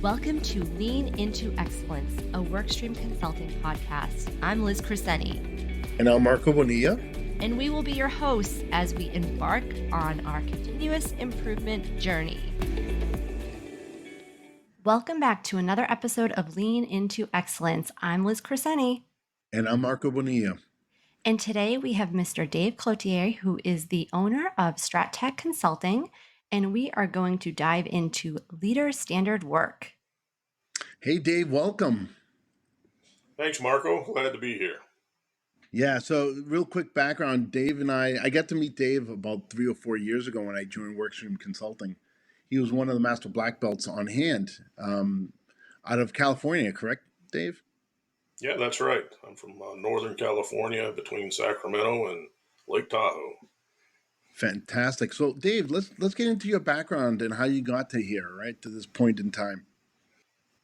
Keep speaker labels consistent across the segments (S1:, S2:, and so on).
S1: Welcome to Lean Into Excellence, a Workstream Consulting podcast. I'm Liz Crescenti.
S2: And I'm Marco Bonilla.
S1: And we will be your hosts as we embark on our continuous improvement journey. Welcome back to another episode of Lean Into Excellence. I'm Liz Crescenti.
S2: And I'm Marco Bonilla.
S1: And today we have Mr. Dave Cloutier, who is the owner of StraTac Consulting, and we are going to dive into leader standard work.
S2: Hey, Dave, welcome.
S3: Thanks, Marco. Glad to be here.
S2: Yeah, so real quick background, Dave and I got to meet Dave about 3 or 4 years ago when I joined Workstream Consulting. He was one of the master black belts on hand out of California, correct, Dave?
S3: Yeah, that's right. I'm from Northern California between Sacramento and Lake Tahoe.
S2: Fantastic. So, Dave, let's get into your background and how you got to here, right, to this point in time.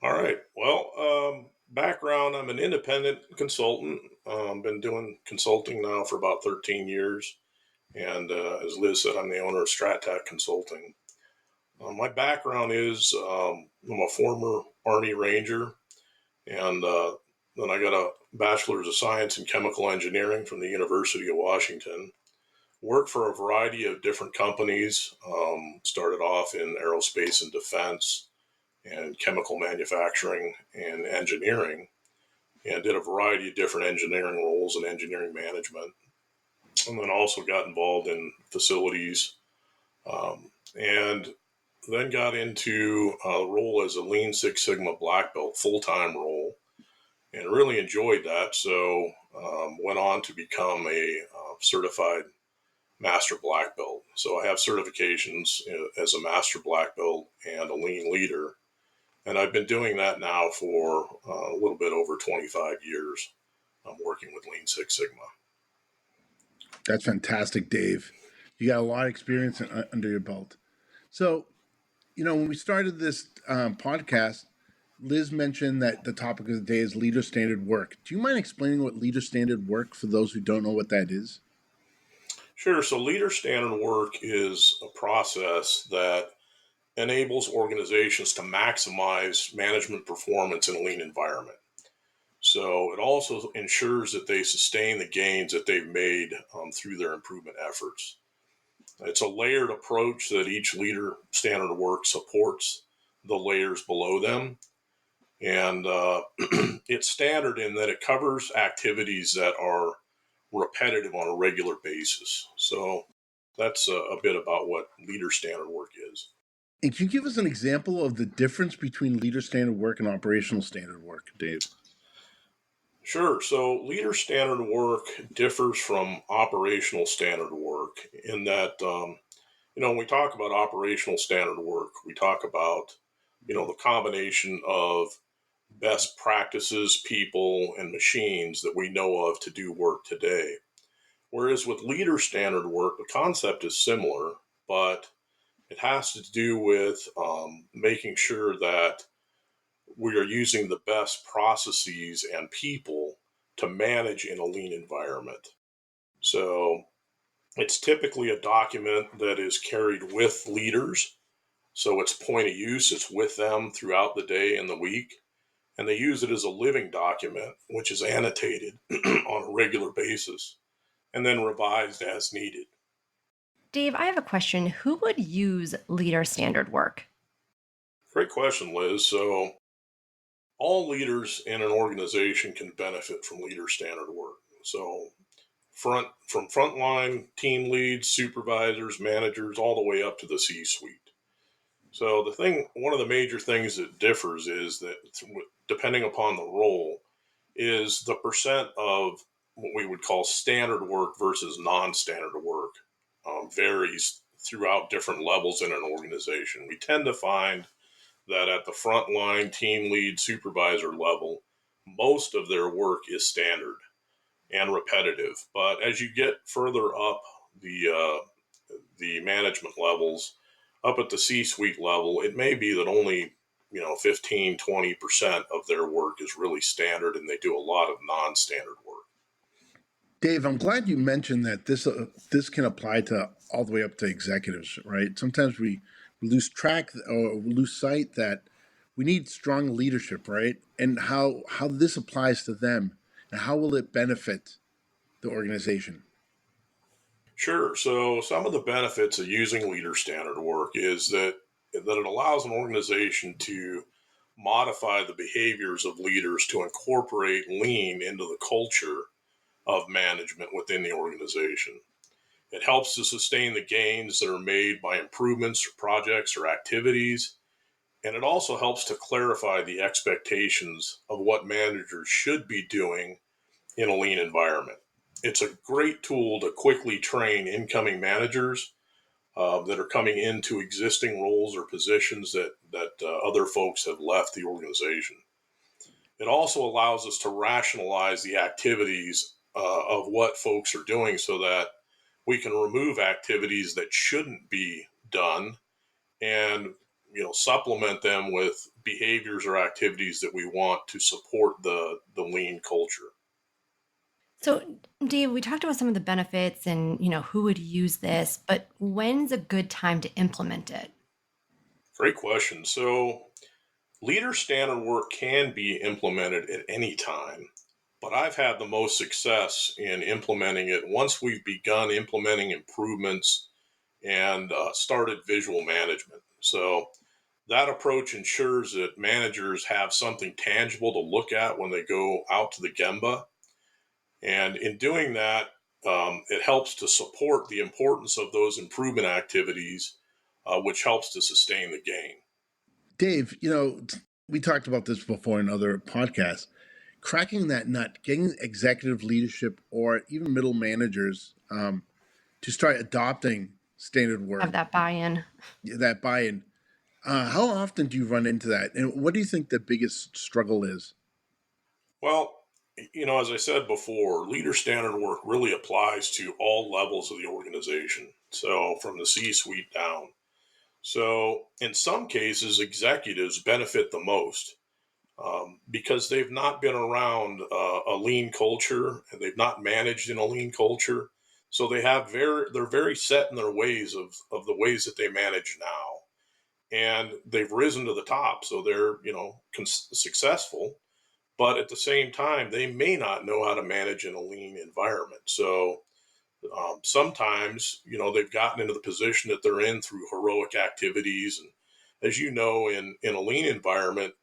S3: All right. Well, background, I'm an independent consultant. Been doing consulting now for about 13 years. And as Liz said, I'm the owner of StraTac Consulting. My background is I'm a former Army Ranger, and then I got a Bachelor's of Science in Chemical Engineering from the University of Washington. Worked for a variety of different companies. Started off in aerospace and defense and chemical manufacturing and engineering, and did a variety of different engineering roles and engineering management. And then also got involved in facilities, and then got into a role as a Lean Six Sigma Black Belt full-time role, and really enjoyed that. So went on to become a certified Master Black Belt. So I have certifications as a Master Black Belt and a Lean Leader. And I've been doing that now for a little bit over 25 years. I'm working with Lean Six Sigma.
S2: That's fantastic, Dave. You got a lot of experience under your belt. So, when we started this podcast, Liz mentioned that the topic of the day is leader standard work. Do you mind explaining what leader standard work for those who don't know what that is?
S3: Sure. So leader standard work is a process that enables organizations to maximize management performance in a lean environment. So it also ensures that they sustain the gains that they've made through their improvement efforts. It's a layered approach that each leader standard work supports the layers below them. And it's standard in that it covers activities that are repetitive on a regular basis. So that's a bit about what leader standard work is.
S2: And can you give us an example of the difference between leader standard work and operational standard work, Dave?
S3: Sure. So leader standard work differs from operational standard work in that, when we talk about operational standard work, we talk about, the combination of best practices, people, and machines that we know of to do work today. Whereas with leader standard work, the concept is similar, but it has to do with making sure that we are using the best processes and people to manage in a lean environment. So it's typically a document that is carried with leaders. So it's point of use, it's with them throughout the day and the week. And they use it as a living document, which is annotated on a regular basis and then revised as needed.
S1: Dave, I have a question. Who would use leader standard work?
S3: Great question, Liz. So all leaders in an organization can benefit from leader standard work. So from frontline team leads, supervisors, managers, all the way up to the C-suite. So one of the major things that differs is that depending upon the role is the percent of what we would call standard work versus non-standard work varies throughout different levels in an organization. We tend to find that at the frontline team lead supervisor level, most of their work is standard and repetitive. But as you get further up the management levels, up at the C-suite level, it may be that only 15, 20% of their work is really standard, and they do a lot of non-standard work.
S2: Dave, I'm glad you mentioned that this can apply to all the way up to executives, right? Sometimes we lose track or lose sight that we need strong leadership, right? And how this applies to them, and how will it benefit the organization?
S3: Sure. So some of the benefits of using leader standard work is that it allows an organization to modify the behaviors of leaders to incorporate lean into the culture of management within the organization. It helps to sustain the gains that are made by improvements or projects or activities. And it also helps to clarify the expectations of what managers should be doing in a lean environment. It's a great tool to quickly train incoming managers that are coming into existing roles or positions that other folks have left the organization. It also allows us to rationalize the activities of what folks are doing so that we can remove activities that shouldn't be done and supplement them with behaviors or activities that we want to support the lean culture.
S1: So, Dave, we talked about some of the benefits and, who would use this, but when's a good time to implement it?
S3: Great question. So leader standard work can be implemented at any time, but I've had the most success in implementing it once we've begun implementing improvements and started visual management. So that approach ensures that managers have something tangible to look at when they go out to the Gemba. And in doing that, it helps to support the importance of those improvement activities, which helps to sustain the gain.
S2: Dave, we talked about this before in other podcasts. Cracking that nut, getting executive leadership or even middle managers to start adopting standard
S1: Have
S2: work,
S1: that buy-in.
S2: that buy-in. How often do you run into that, and what do you think the biggest struggle is?
S3: Well, as I said before, leader standard work really applies to all levels of the organization. So from the C suite down. So in some cases, executives benefit the most because they've not been around a lean culture and they've not managed in a lean culture. So they're very set in their ways of the ways that they manage now, and they've risen to the top. So they're successful, but at the same time, they may not know how to manage in a lean environment. So sometimes, they've gotten into the position that they're in through heroic activities. And as you know, in a lean environment,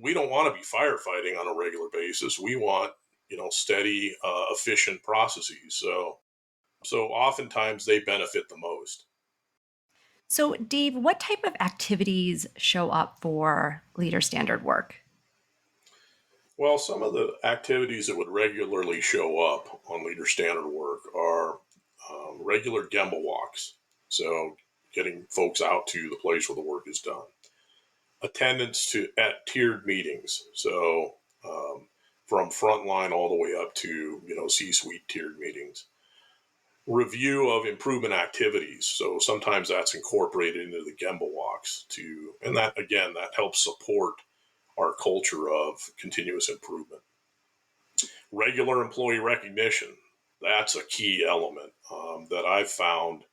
S3: we don't want to be firefighting on a regular basis. We want, steady, efficient processes. So oftentimes they benefit the most.
S1: So, Dave, what type of activities show up for leader standard work?
S3: Well, some of the activities that would regularly show up on leader standard work are regular Gemba walks. So getting folks out to the place where the work is done. Attendance to at tiered meetings. So from frontline all the way up to C-suite tiered meetings. Review of improvement activities. So sometimes that's incorporated into the Gemba walks and that again that helps support our culture of continuous improvement. Regular employee recognition. That's a key element that I've found.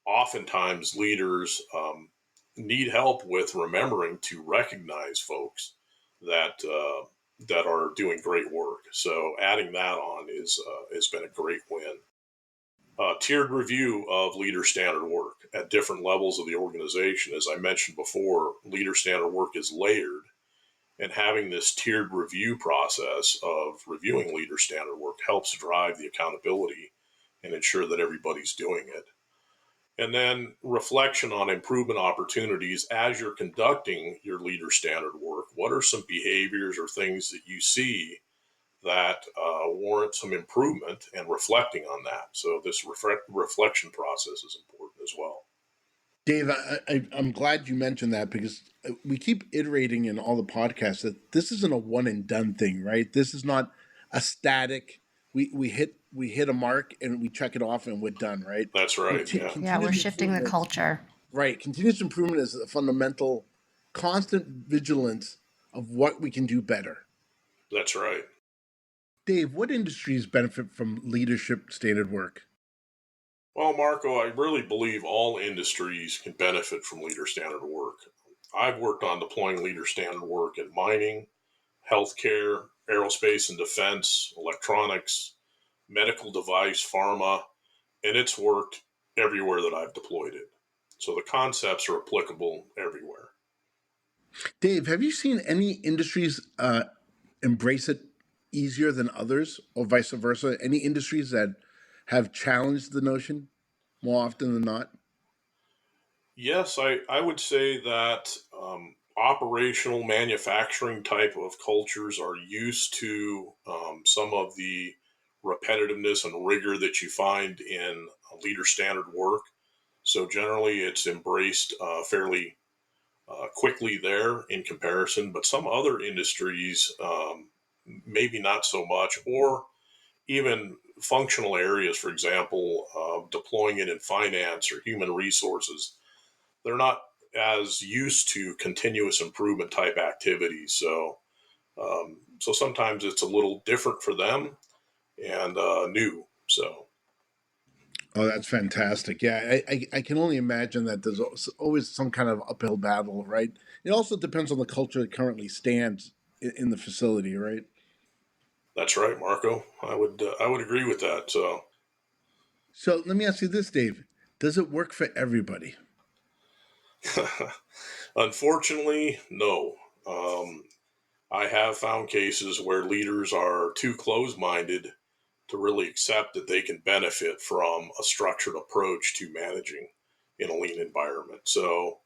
S3: Oftentimes, leaders need help with remembering to recognize folks that are doing great work. So, adding that on has been a great win. Tiered review of leader standard work at different levels of the organization. As I mentioned before, leader standard work is layered, and having this tiered review process of reviewing leader standard work helps drive the accountability and ensure that everybody's doing it. And then reflection on improvement opportunities as you're conducting your leader standard work. What are some behaviors or things that you see that warrant some improvement, and reflecting on that? So this reflection process is important as well.
S2: Dave, I'm glad you mentioned that because we keep iterating in all the podcasts that this isn't a one and done thing, right? This is not a static. We hit a mark and we check it off and we're done, right?
S3: That's right. Yeah,
S1: Yeah, we're
S2: Continuous
S1: shifting the
S2: improvement,
S1: culture.
S2: right? Continuous improvement is a fundamental, constant vigilance of what we can do better.
S3: that's right.
S2: Dave, what industries benefit from leadership standard work?
S3: Well, Marco, I really believe all industries can benefit from leader standard work. I've worked on deploying leader standard work in mining, healthcare, aerospace and defense, electronics, medical device, pharma, and it's worked everywhere that I've deployed it. So the concepts are applicable everywhere.
S2: Dave, have you seen any industries embrace it easier than others, or vice versa? Any industries that have challenged the notion more often than not?
S3: Yes, I would say that operational manufacturing type of cultures are used to some of the repetitiveness and rigor that you find in leader standard work. So generally, it's embraced fairly quickly there in comparison, but some other industries, maybe not so much, or even functional areas, for example, deploying it in finance or human resources, they're not as used to continuous improvement type activities. So sometimes it's a little different for them and new. So
S2: Oh, that's fantastic. Yeah, I can only imagine that there's always some kind of uphill battle, right? It also depends on the culture that currently stands in the facility, right?
S3: that's right, Marco. I would agree with that. So
S2: So let me ask you this, Dave. Does it work for everybody?
S3: unfortunately, no. Um, I have found cases where leaders are too close minded to really accept that they can benefit from a structured approach to managing in a lean environment. So,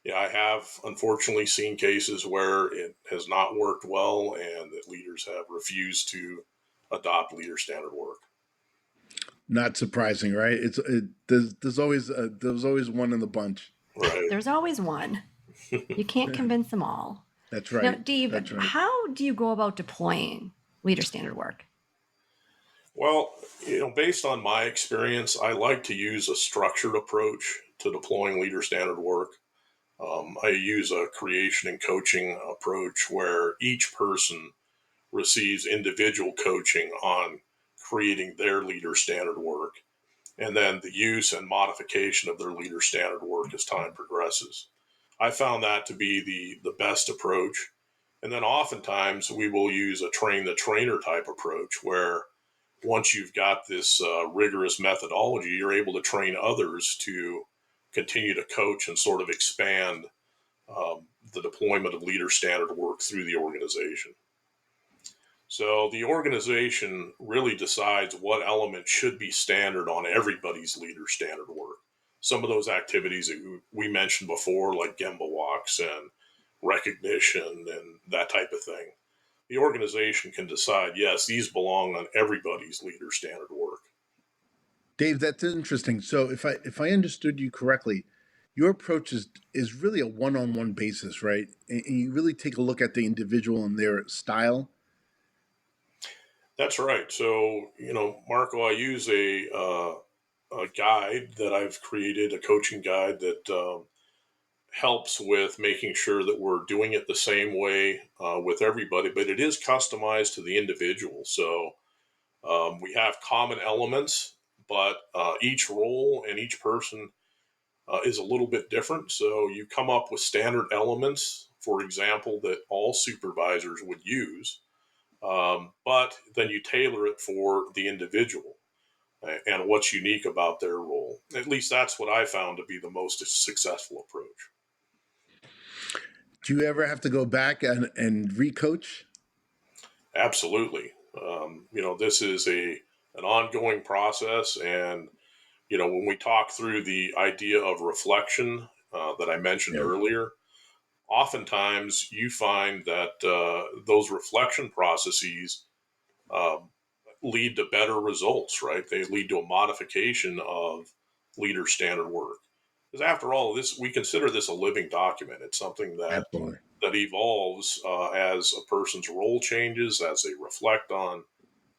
S3: yeah, I have unfortunately seen cases where it has not worked well and that leaders have refused to adopt leader standard work.
S2: Not surprising, right? There's always one in the bunch.
S3: Right.
S1: There's always one. You can't convince them all.
S2: That's
S1: Now,
S2: right.
S1: Dave,
S2: That's right.
S1: how do you go about deploying leader standard work?
S3: Well, based on my experience, I like to use a structured approach to deploying leader standard work. I use a creation and coaching approach where each person receives individual coaching on creating their leader standard work, and then the use and modification of their leader standard work as time progresses. I found that to be the best approach. And then oftentimes we will use a train the trainer type approach where once you've got this rigorous methodology, you're able to train others to continue to coach and sort of expand the deployment of leader standard work through the organization. So the organization really decides what elements should be standard on everybody's leader standard work. Some of those activities that we mentioned before, like Gemba walks and recognition and that type of thing, the organization can decide, yes, these belong on everybody's leader standard work.
S2: Dave, that's interesting. So if I understood you correctly, your approach is really a one-on-one basis, right? And you really take a look at the individual and their style.
S3: That's right. So, Marco, I use a guide that I've created, a coaching guide that helps with making sure that we're doing it the same way with everybody, but it is customized to the individual. So we have common elements, but each role and each person is a little bit different. So you come up with standard elements, for example, that all supervisors would use, but then you tailor it for the individual and what's unique about their role. At least that's what I found to be the most successful approach.
S2: Do you ever have to go back and recoach?
S3: Absolutely. This is an ongoing process, and when we talk through the idea of reflection that I mentioned
S2: Yeah.
S3: earlier, oftentimes you find that those reflection processes uh, lead to better results. Right? They lead to a modification of leader standard work. Because after all, this we consider this a living document. It's something
S2: Absolutely.
S3: that evolves as a person's role changes, as they reflect on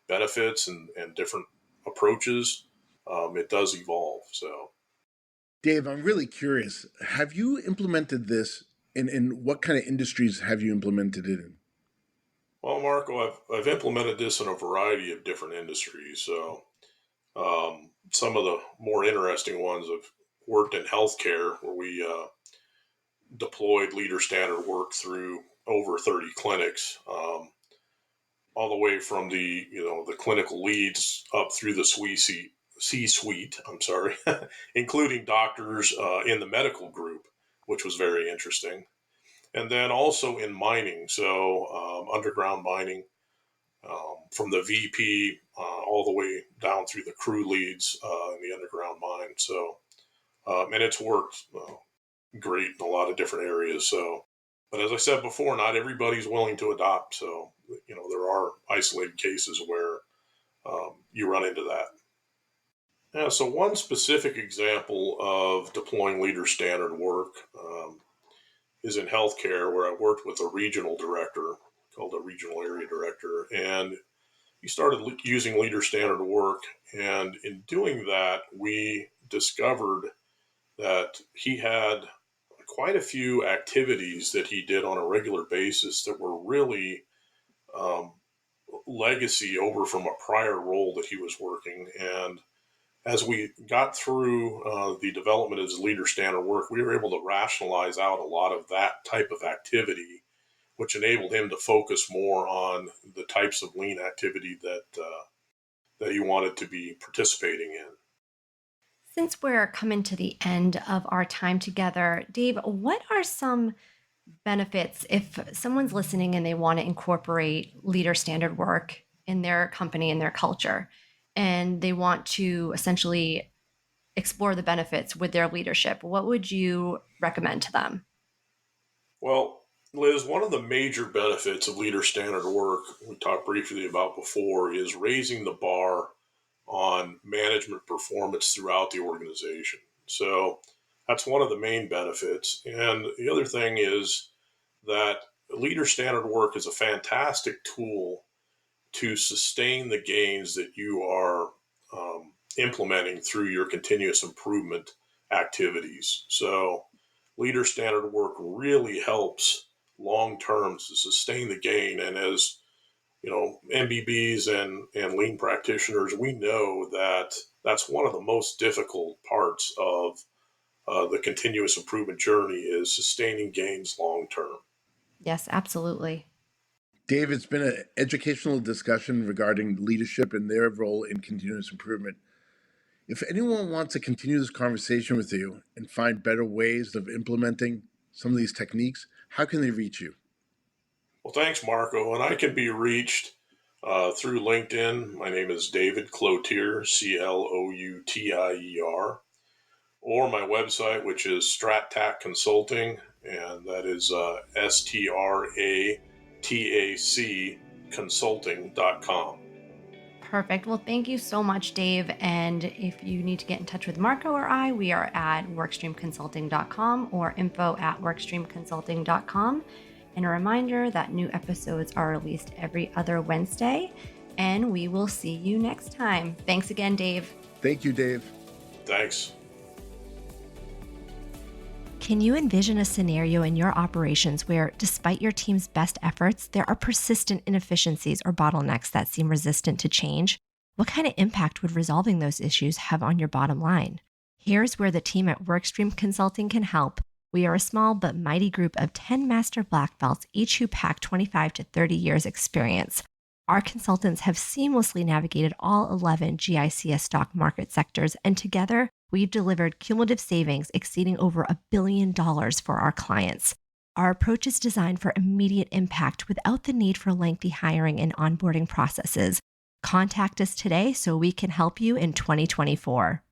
S3: benefits and different approaches. It does evolve. So,
S2: Dave, I'm really curious. Have you implemented this in what kind of industries have you implemented it in?
S3: well, Marco, I've implemented this in a variety of different industries. So, some of the more interesting ones have worked in healthcare, where we deployed leader standard work through over 30 clinics, all the way from the clinical leads up through the C-suite. I'm sorry, including doctors in the medical group, which was very interesting. And then also in mining, so underground mining, from the VP all the way down through the crew leads in the underground mine. So, and it's worked great in a lot of different areas. So, but as I said before, not everybody's willing to adopt. So, there are isolated cases where you run into that. Yeah, so one specific example of deploying leader standard work is in healthcare, where I worked with a regional director called a regional area director, and he started using leader standard work. And in doing that, we discovered that he had quite a few activities that he did on a regular basis that were really um, legacy over from a prior role that he was working. And as we got through the development of his leader standard work, we were able to rationalize out a lot of that type of activity, which enabled him to focus more on the types of lean activity that he wanted to be participating in.
S1: Since we're coming to the end of our time together, Dave, what are some benefits if someone's listening and they want to incorporate leader standard work in their company and their culture, and they want to essentially explore the benefits with their leadership? What would you recommend to them?
S3: Well, Liz, one of the major benefits of leader standard work we talked briefly about before is raising the bar on management performance throughout the organization. So that's one of the main benefits. And the other thing is that leader standard work is a fantastic tool to sustain the gains that you are implementing through your continuous improvement activities. So leader standard work really helps long term to sustain the gain. And as MBBs and lean practitioners, we know that that's one of the most difficult parts of the continuous improvement journey is sustaining gains long term.
S1: Yes, absolutely.
S2: Dave, it's been an educational discussion regarding leadership and their role in continuous improvement. If anyone wants to continue this conversation with you and find better ways of implementing some of these techniques, how can they reach you?
S3: Well, thanks, Marco. And I can be reached through LinkedIn. My name is David Cloutier, Cloutier, or my website, which is StraTac Consulting, and that is StraTac Consulting.com.
S1: Perfect. Well, thank you so much, Dave. And if you need to get in touch with Marco or I, we are at workstreamconsulting.com or info@workstreamconsulting.com. And a reminder that new episodes are released every other Wednesday. And we will see you next time. Thanks again, Dave.
S2: Thank you, Dave.
S3: Thanks.
S1: Can you envision a scenario in your operations where, despite your team's best efforts, there are persistent inefficiencies or bottlenecks that seem resistant to change? What kind of impact would resolving those issues have on your bottom line? Here's where the team at Workstream Consulting can help. We are a small but mighty group of 10 master black belts, each who pack 25 to 30 years experience. Our consultants have seamlessly navigated all 11 GICS stock market sectors, and together, we've delivered cumulative savings exceeding over $1 billion for our clients. Our approach is designed for immediate impact without the need for lengthy hiring and onboarding processes. Contact us today so we can help you in 2024.